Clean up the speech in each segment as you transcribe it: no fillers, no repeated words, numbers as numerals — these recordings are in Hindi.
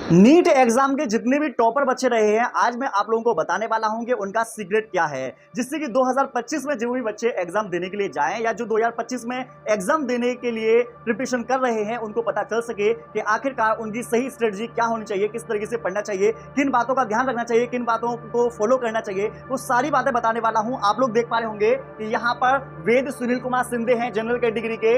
नीट एग्जाम के जितने भी टॉपर बच्चे रहे हैं, आज मैं आप लोगों को बताने वाला हूं कि उनका सीक्रेट क्या है, जिससे कि 2025 में जो भी बच्चे एग्जाम देने के लिए जाएं या जो 2025 में एग्जाम देने के लिए प्रिपरेशन कर रहे हैं, उनको पता चल सके कि आखिरकार उनकी सही स्ट्रेटजी क्या होनी चाहिए, किस तरीके से पढ़ना चाहिए, किन बातों का ध्यान रखना चाहिए, किन बातों को फॉलो करना चाहिए। वो सारी बातें बताने वाला हूं। आप लोग देख पा रहे होंगे कि यहाँ पर वेद सुनील कुमार सिंधे हैं, जनरल कैटेगरी के,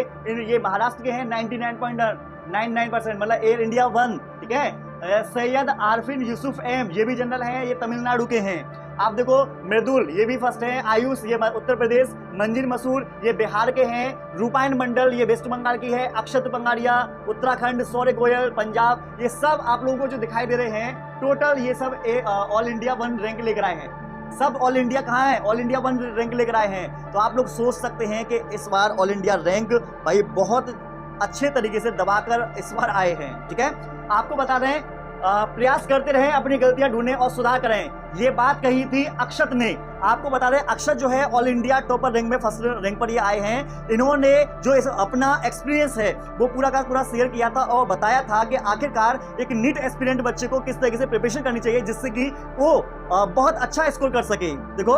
ये महाराष्ट्र के हैं, 99.99% मतलब एयर इंडिया 1, ठीक है। सैयद आरफिन यूसुफ एम, ये भी जनरल हैं, ये तमिलनाडु के हैं। आप देखो मृदुल, ये भी फर्स्ट है। आयुष, ये उत्तर प्रदेश। मंजिल मसूर, ये बिहार के हैं। रूपायन मंडल, ये वेस्ट बंगाल की है। अक्षत बंगारिया उत्तराखंड। सौर्य गोयल पंजाब। ये सब आप लोगों को जो दिखाई दे रहे हैं, टोटल ये सब ऑल इंडिया 1 रैंक लेकर आए हैं। सब ऑल इंडिया कहाँ है, ऑल इंडिया 1 रैंक लेकर आए हैं। तो आप लोग सोच सकते हैं कि इस बार ऑल इंडिया रैंक भाई बहुत अच्छे तरीके से दबाकर इस बार आए हैं, ठीक है। आपको बता दें, प्रयास करते रहें, अपनी गलतियां ढूंढें और सुधार करें, ये बात कही थी अक्षत ने। आपको बता दें, अक्षत जो है ऑल इंडिया टॉपर रैंक में फर्स्ट रैंक पर ये आए हैं। इन्होंने जो अपना एक्सपीरियंस है वो पूरा का पूरा शेयर किया था और बताया था कि आखिरकार एक नीट एस्पिरेंट बच्चे को किस तरीके से प्रिपरेशन करनी चाहिए, जिससे कि वो बहुत अच्छा स्कोर कर सके। देखो,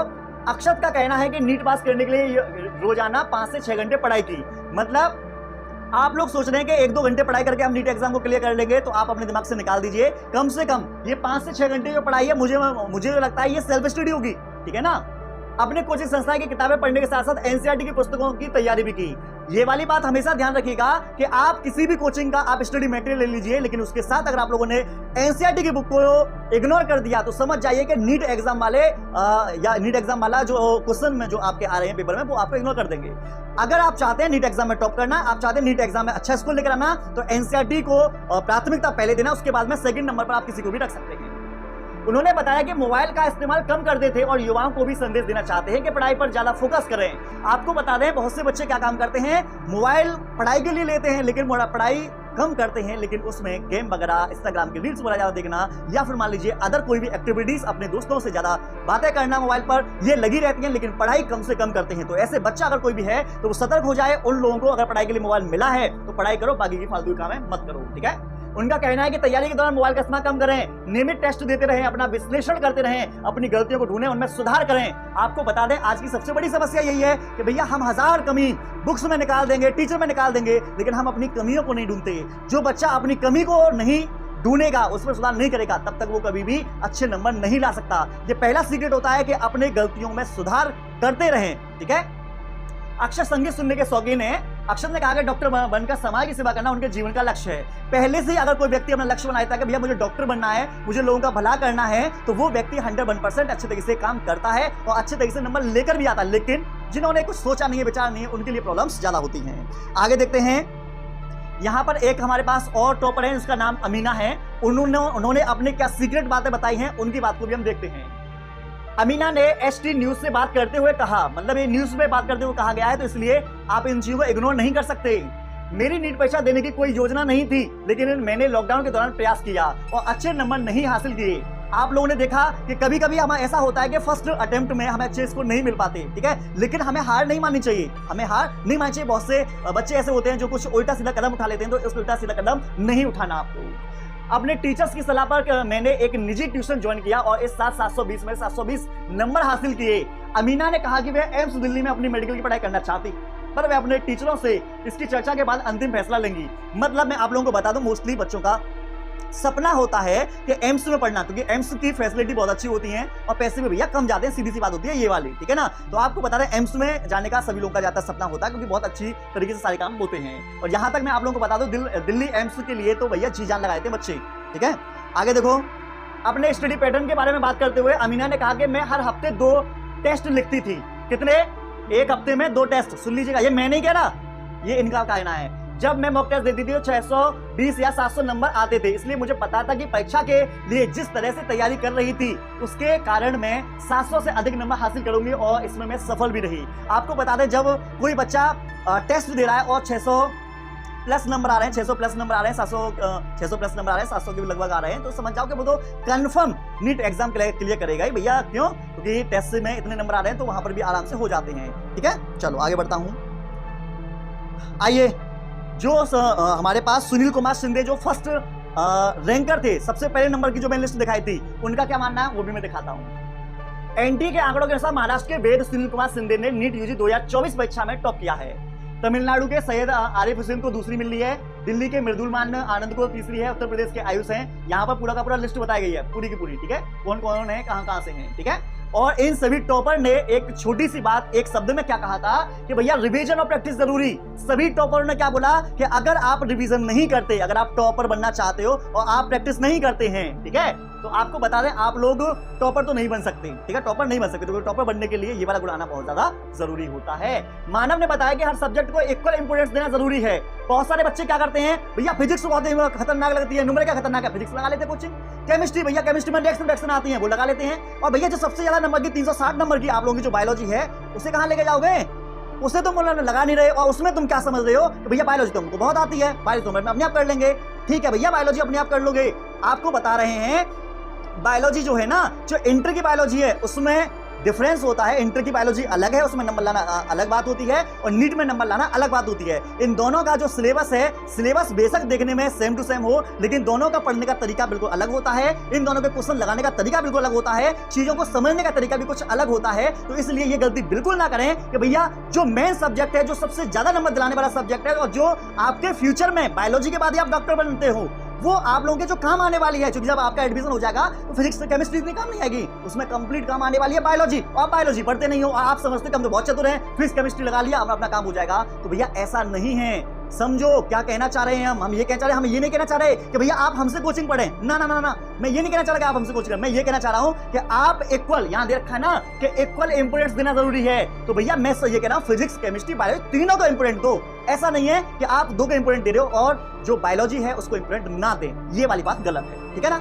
अक्षत का कहना है कि नीट पास करने के लिए रोजाना 5 से 6 घंटे पढ़ाई की। मतलब आप लोग सोच रहे हैं कि 1-2 घंटे पढ़ाई करके हम नीट एग्जाम को क्लियर कर लेंगे, तो आप अपने दिमाग से निकाल दीजिए कम से कम ये 5 से 6 घंटे जो पढ़ाई है, मुझे लगता है ये सेल्फ स्टडी होगी, ठीक है ना। अपने कोचिंग संस्था की किताबें पढ़ने के साथ साथ एनसीईआरटी की पुस्तकों की तैयारी भी की। ये वाली बात हमेशा ध्यान रखिएगा कि आप किसी भी कोचिंग का आप स्टडी मटेरियल ले लीजिए, लेकिन उसके साथ अगर आप लोगों ने एनसीईआरटी की बुक को इग्नोर कर दिया तो समझ जाइए कि नीट एग्जाम वाले या नीट एग्जाम वाला जो क्वेश्चन में जो आपके आ रहे हैं पेपर में, वो आपको इग्नोर कर देंगे। अगर आप चाहते हैं नीट एग्जाम में टॉप करना, आप चाहते हैं नीट एग्जाम में अच्छा स्कोर लेकर आना, तो एनसीईआरटी को प्राथमिकता पहले देना, उसके बाद में सेकंड नंबर पर आप किसी को भी रख सकते हैं। उन्होंने बताया कि मोबाइल का इस्तेमाल कम कर देते और युवाओं को भी संदेश देना चाहते हैं कि पढ़ाई पर ज्यादा फोकस करें। आपको बता दें, बहुत से बच्चे क्या काम करते हैं, मोबाइल पढ़ाई के लिए लेते हैं, लेकिन पढ़ाई कम करते हैं, लेकिन उसमें गेम वगैरह, इंस्टाग्राम की रील्स वगैरह ज्यादा देखना, या फिर मान लीजिए अदर कोई भी एक्टिविटीज, अपने दोस्तों से ज्यादा बातें करना मोबाइल पर, ये लगी रहती हैं, लेकिन पढ़ाई कम से कम करते हैं। तो ऐसे बच्चा अगर कोई भी है तो वो सतर्क हो जाए। उन लोगों को अगर पढ़ाई के लिए मोबाइल मिला है तो पढ़ाई करो, बाकी की फालतू काम है मत करो, ठीक है। उनका कहना है कि तैयारी के दौरान मोबाइल का इस्तेमाल कम करें, नियमित टेस्ट देते रहें, अपना विश्लेषण करते रहें, अपनी गलतियों को ढूंढें, उनमें सुधार करें। आपको बता दें, आज की सबसे बड़ी समस्या यही है कि भैया हम 1000 कमी बुक्स में निकाल देंगे, टीचर में निकाल देंगे, लेकिन हम अपनी कमियों को नहीं ढूंढते। जो बच्चा अपनी कमी को नहीं ढूंढेगा, उसमें सुधार नहीं करेगा, तब तक वो कभी भी अच्छे नंबर नहीं ला सकता। ये पहला सीक्रेट होता है कि अपने गलतियों में सुधार करते रहें, ठीक है। अक्षर संगीत सुनने के शौकीन है। अक्षर ने कहा कि डॉक्टर बनकर समाज की सेवा करना उनके जीवन का लक्ष्य है। पहले से ही अगर कोई व्यक्ति अपना लक्ष्य बनाता है कि भैया मुझे डॉक्टर बनना है, मुझे लोगों का भला करना है, तो वो व्यक्ति 101% अच्छे तरीके से काम करता है और अच्छे तरीके से नंबर लेकर भी आता है। लेकिन जिन्होंने कुछ सोचा नहीं है, विचार नहीं है, उनके लिए प्रॉब्लम्स ज्यादा होती हैं। आगे देखते हैं, यहाँ पर एक हमारे पास और टॉपर है, उसका नाम अमीना है। उन्होंने अपने क्या सीक्रेट बातें बताई हैं, उनकी बात को भी हम देखते हैं। अमीना ने एसटी न्यूज से बात करते हुए कहा, मतलब ये न्यूज में बात करते हुए कहा गया है, तो इसलिए आप इन चीजों को इग्नोर नहीं कर सकते। मेरी नीट परीक्षा देने की कोई योजना नहीं थी, लेकिन मैंने लॉकडाउन के दौरान प्रयास किया और अच्छे नंबर नहीं हासिल किए। आप लोगों ने देखा कि कभी कभी हमें ऐसा होता है कि फर्स्ट अटेम्प्ट में हमें अच्छे स्कोर नहीं मिल पाते, ठीक है, लेकिन हमें हार नहीं माननी चाहिए, हमें हार नहीं माननी चाहिए। बहुत से बच्चे ऐसे होते हैं जो कुछ उल्टा सीधा कदम उठा लेते हैं, तो उस उल्टा सीधा कदम नहीं उठाना आपको। अपने टीचर्स की सलाह पर मैंने एक निजी ट्यूशन ज्वाइन किया और इस साल 720 में 720 नंबर हासिल किए। अमीना ने कहा कि वह एम्स दिल्ली में अपनी मेडिकल की पढ़ाई करना चाहती, पर वे अपने टीचरों से इसकी चर्चा के बाद अंतिम फैसला लेंगी। मतलब मैं आप लोगों को बता दूं, मोस्टली बच्चों का सपना होता है कि एम्स में पढ़ना, क्योंकि एम्स की फैसिलिटी बहुत अच्छी होती है और पैसे भी भैया कम जाते हैं, सीधी सी बात होती है ये वाली, ठीक है ना। तो आपको बता दें, एम्स में जाने का सभी लोगों का ज्यादा सपना होता है, क्योंकि बहुत अच्छी तरीके से सारे काम होते हैं। और यहां तक मैं आप लोगों को बता दूं, दिल्ली एम्स के लिए तो भैया जी जान लगाए थे बच्चे, ठीक है। आगे देखो, अपने स्टडी पैटर्न के बारे में बात करते हुए अमीना ने कहा कि मैं हर हफ्ते 2 टेस्ट लिखती थी। कितने? एक हफ्ते में 2 टेस्ट। सुन लीजिएगा, ये मैं नहीं कह रहा, ये इनका कहना है। जब मैं मॉक टेस्ट देती थी तो 620 या 700 नंबर आते थे, इसलिए मुझे पता था कि परीक्षा के लिए जिस तरह से तैयारी कर रही थी उसके कारण मैं 700 से अधिक नंबर हासिल करूंगी और इसमें मैं सफल भी रही। आपको बता दें, जब कोई बच्चा टेस्ट दे रहा है और 600 प्लस नंबर आ रहे हैं, 600 प्लस नंबर आ रहे हैं, 600 प्लस नंबर आ रहे हैं, 700 के भी लगभग आ रहे हैं, तो समझ जाओ कि वो तो कंफर्म नीट एग्जाम क्लियर करेगा ही भैया। क्यों? क्योंकि टेस्ट में इतने नंबर आ रहे हैं तो वहां पर भी आराम से हो जाते हैं, ठीक है। चलो आगे बढ़ता हूं। आइए, जो हमारे पास सुनील कुमार शिंदे जो फर्स्ट रैंकर थे, सबसे पहले नंबर की जो मैंने लिस्ट दिखाई थी, उनका क्या मानना है वो भी मैं दिखाता हूं। एनटीए के आंकड़ों के अनुसार महाराष्ट्र के वेद सुनील कुमार सिंधे ने नीट यूजी 2024 परीक्षा में टॉप किया है। तमिलनाडु के सैयद आरिफ हुसैन को दूसरी मिली है, दिल्ली के मृदुल आनंद को तीसरी है, उत्तर प्रदेश के आयुष हैं। यहाँ पर पूरा का पूरा लिस्ट बताई गई है, पूरी की पूरी, ठीक है, कौन कौन है, कहां कहां से हैं, ठीक है। और इन सभी टॉपर ने एक छोटी सी बात एक शब्द में क्या कहा था कि भैया रिवीजन और प्रैक्टिस जरूरी। सभी टॉपर ने क्या बोला कि अगर आप रिवीजन नहीं करते, अगर आप टॉपर बनना चाहते हो और आप प्रैक्टिस नहीं करते हैं, ठीक है, तो आपको बता दें आप लोग टॉपर तो नहीं बन सकते, ठीक है, टॉपर नहीं बन सकते। तो टॉपर बनने के लिए ये वाला गुण आना बहुत ज्यादा जरूरी होता है। मानव ने बताया कि हर सब्जेक्ट को इक्वल इंपोर्टेंस देना जरूरी है। बहुत सारे बच्चे क्या करते हैं, भैया फिजिक्स बहुत खतरनाक लगती है, न्यूमेरिकल क्या खतरनाक है, फिजिक्स लगा लेते हैं कोचिंग। केमिस्ट्री, भैया केमिस्ट्री में रिएक्शन आती है, वो लगा लेते हैं। और भैया जो सबसे ज्यादा नंबर की 360 नंबर की आप लोगों की जो बायोलॉजी है, उसे कहां लेके जाओगे, उसे तुम लगा नहीं रहे। और उसमें तुम क्या समझ रहे हो कि भैया बायोलॉजी तुमको बहुत आती है, बायोलॉजी तुम अपने आप कर लेंगे। ठीक है भैया, बायोलॉजी अपने आप कर लोगे। आपको बता रहे हैं बायोलॉजी जो है ना, जो इंटर की बायोलॉजी है उसमें डिफरेंस होता है। इंटर की बायोलॉजी अलग है, उसमें नंबर लाना अलग बात होती है, और नीट में नंबर लाना अलग बात होती है। इन दोनों का जो सिलेबस है, सिलेबस बेशक देखने में सेम टू सेम हो, लेकिन दोनों का पढ़ने का तरीका बिल्कुल अलग होता है। इन दोनों के क्वेश्चन लगाने का तरीका बिल्कुल अलग होता है, चीजों को समझने का तरीका भी कुछ अलग होता है। तो इसलिए ये गलती बिल्कुल ना करें कि भैया जो मेन सब्जेक्ट है, जो सबसे ज्यादा नंबर दिलाने वाला सब्जेक्ट है, और जो आपके फ्यूचर में बायोलॉजी के बाद ही आप डॉक्टर बनते हो, वो आप लोगों के जो काम आने वाली है। क्योंकि जब आपका एडमिशन हो जाएगा तो फिजिक्स केमिस्ट्री इतनी काम नहीं आएगी, उसमें कंप्लीट काम आने वाली है बायोलॉजी। और आप बायोलॉजी पढ़ते नहीं हो, आप समझते हम तो बहुत चतुर हैं, फिजिक्स केमिस्ट्री लगा लिया, अपना काम हो जाएगा। तो भैया ऐसा नहीं है। समझो क्या कहना चाह रहे हैं हम ये कहना चाह रहे हैं, हम ये नहीं कहना चाह रहे कि भैया आप हमसे कोचिंग पढ़ें, ना ना ना ना, मैं ये नहीं कहना चाह रहा कि आप हमसे कोचिंग करें। मैं ये कहना चाह रहा हूं कि आप इक्वल, यहां दे रखा है ना कि इक्वल इंपोर्टेंस देना जरूरी है। तो भैया मैं ये कह रहा हूं फिजिक्स केमिस्ट्री बायोलॉजी तीनों को इंपोर्टेंट दो। ऐसा नहीं है कि आप दो को इंपोर्टेंट दे रहे हो और जो बायोलॉजी है उसको इंपोर्टेंट ना दें, ये वाली बात गलत है, ठीक है ना।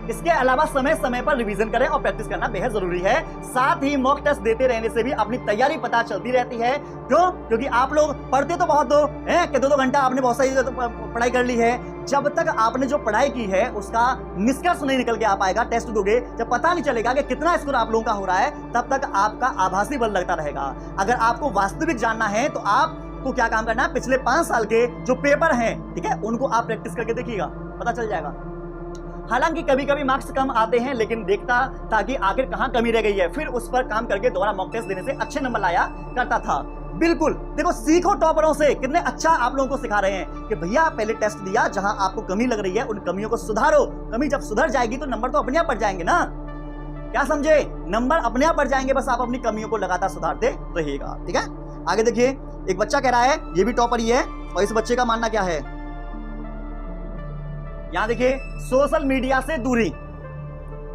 इसके अलावा समय समय पर रिवीजन करें और प्रैक्टिस करना बेहद जरूरी है। साथ ही मॉक टेस्ट देते रहने से भी अपनी तैयारी पता चलती रहती है। क्यों? क्योंकि आप लोग पढ़ते तो बहुत हो हैं कि 2-2 घंटा आपने बहुत सारी पढ़ाई कर ली है, जब तक आपने जो पढ़ाई की है उसका निष्कर्ष नहीं निकल के आ पाएगा, टेस्ट दोगे जब पता नहीं चलेगा कि कितना स्कोर आप लोगों का हो रहा है, तब तक आपका आभासी बल लगता रहेगा। अगर आपको वास्तविक जानना है तो आपको क्या काम करना है, पिछले 5 साल के जो पेपर हैं, ठीक है, उनको आप प्रैक्टिस करके देखिएगा, पता चल जाएगा। हालांकि कभी कभी मार्क्स कम आते हैं, लेकिन देखता था कि आखिर कहां कमी रह गई है, फिर उस पर काम करके दोबारा मॉक टेस्ट देने से अच्छे नंबर लाया करता था। बिल्कुल, देखो सीखो टॉपरों से, कितने अच्छा आप लोगों को सिखा रहे हैं कि भैया पहले टेस्ट दिया, जहां आपको कमी लग रही है उन कमियों को सुधारो। कमी जब सुधर जाएगी तो नंबर तो अपने आप बढ़ जाएंगे ना, क्या समझे, नंबर अपने आप बढ़ जाएंगे, बस आप अपनी कमियों को लगातार सुधारते रहिएगा, ठीक है। आगे देखिए, एक बच्चा कह रहा है, ये भी टॉपर ही है, और इस बच्चे का मानना क्या है, यहां देखिए, सोशल मीडिया से दूरी।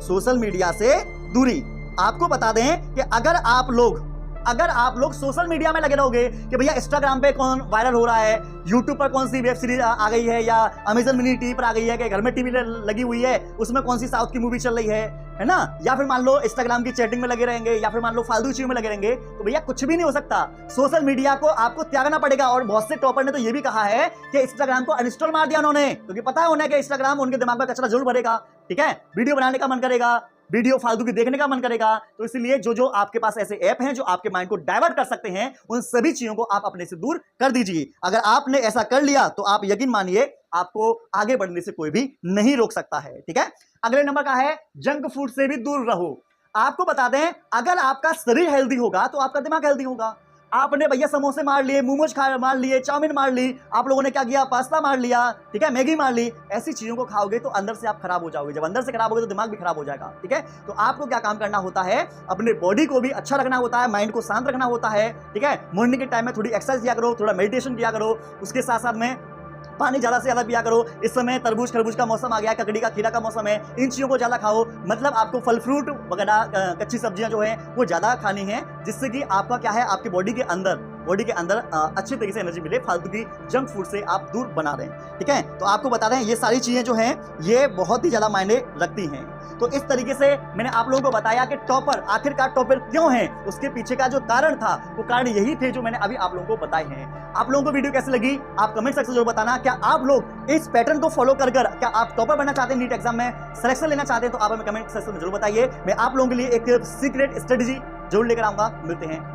सोशल मीडिया से दूरी, आपको बता दें कि अगर आप लोग सोशल मीडिया में लगे रहोगे कि भैया इंस्टाग्राम पे कौन वायरल हो रहा है, यूट्यूब पर कौन सी वेब सीरीज आ गई है, या अमेजन मिनी टीवी पर आ गई है, कि घर में टीवी लगी हुई है उसमें कौन सी साउथ की मूवी चल रही है ना, या फिर मान लो इंस्टाग्राम की चैटिंग में लगे रहेंगे, या फिर मान लो फालतू चीजों में लगे रहेंगे, तो भैया कुछ भी नहीं हो सकता। सोशल मीडिया को आपको त्यागना पड़ेगा। और बहुत से टॉपर ने तो ये भी कहा है कि इंस्टाग्राम को अनइंस्टॉल मार दिया उन्होंने, क्योंकि पता है उन्हें कि इंस्टाग्राम उनके दिमाग में कचरा जरूर भरेगा, ठीक है, वीडियो बनाने का मन करेगा, वीडियो फालतू की देखने का मन करेगा। तो इसलिए जो आपके पास ऐसे ऐप हैं जो आपके माइंड को डाइवर्ट कर सकते हैं, उन सभी चीजों को आप अपने से दूर कर दीजिए। अगर आपने ऐसा कर लिया तो आप यकीन मानिए आपको आगे बढ़ने से कोई भी नहीं रोक सकता है, ठीक है। अगले नंबर का है, जंक फूड से भी दूर रहो। आपको बता दें, अगर आपका शरीर हेल्दी होगा तो आपका दिमाग हेल्दी होगा। आपने भैया समोसे मार लिए, मोमोज मार लिए, चाउमीन मार ली, आप लोगों ने क्या किया, पास्ता मार लिया, ठीक है, मैगी मार ली, ऐसी चीजों को खाओगे तो अंदर से आप खराब हो जाओगे। जब अंदर से खराब होगे तो दिमाग भी खराब हो जाएगा, ठीक है। तो आपको क्या काम करना होता है, अपने बॉडी को भी अच्छा रखना होता है, माइंड को शांत रखना होता है, ठीक है। मॉर्निंग के टाइम में थोड़ी एक्सरसाइज किया करो, थोड़ा मेडिटेशन किया करो, उसके साथ साथ में पानी ज्यादा से ज्यादा पिया करो। इस समय तरबूज खरबूज का मौसम आ गया, ककड़ी का खीरा का मौसम है, इन चीजों को ज्यादा खाओ। मतलब आपको फल फ्रूट वगैरह, कच्ची सब्जियां जो है वो ज्यादा खानी है, जिससे कि आपका क्या है, आपकी बॉडी के अंदर अच्छी तरीके से एनर्जी मिले, फालतू की जंक फूड से आप दूर बना रहे हैं, ठीक है। तो आपको बता रहे हैं ये सारी चीजें जो हैं ये बहुत ही ज्यादा मायने रखती हैं। तो इस तरीके से मैंने आप लोगों को बताया कि टॉपर आखिरकार टॉपर क्यों हैं, उसके पीछे का जो कारण था वो कारण यही थे जो मैंने अभी आप लोगों को बताए हैं। आप लोगों को वीडियो कैसी लगी आप कमेंट सेक्शन में जरूर बताना। क्या आप लोग इस पैटर्न को फॉलो कर क्या आप टॉपर बनना चाहते हैं, नीट एग्जाम में सिलेक्शन लेना चाहते हैं, तो आप हमें कमेंट सेक्शन में जरूर बताइए। मैं आप लोगों के लिए एक सीक्रेट स्ट्रेटेजी जरूर लेकर आऊंगा। मिलते हैं।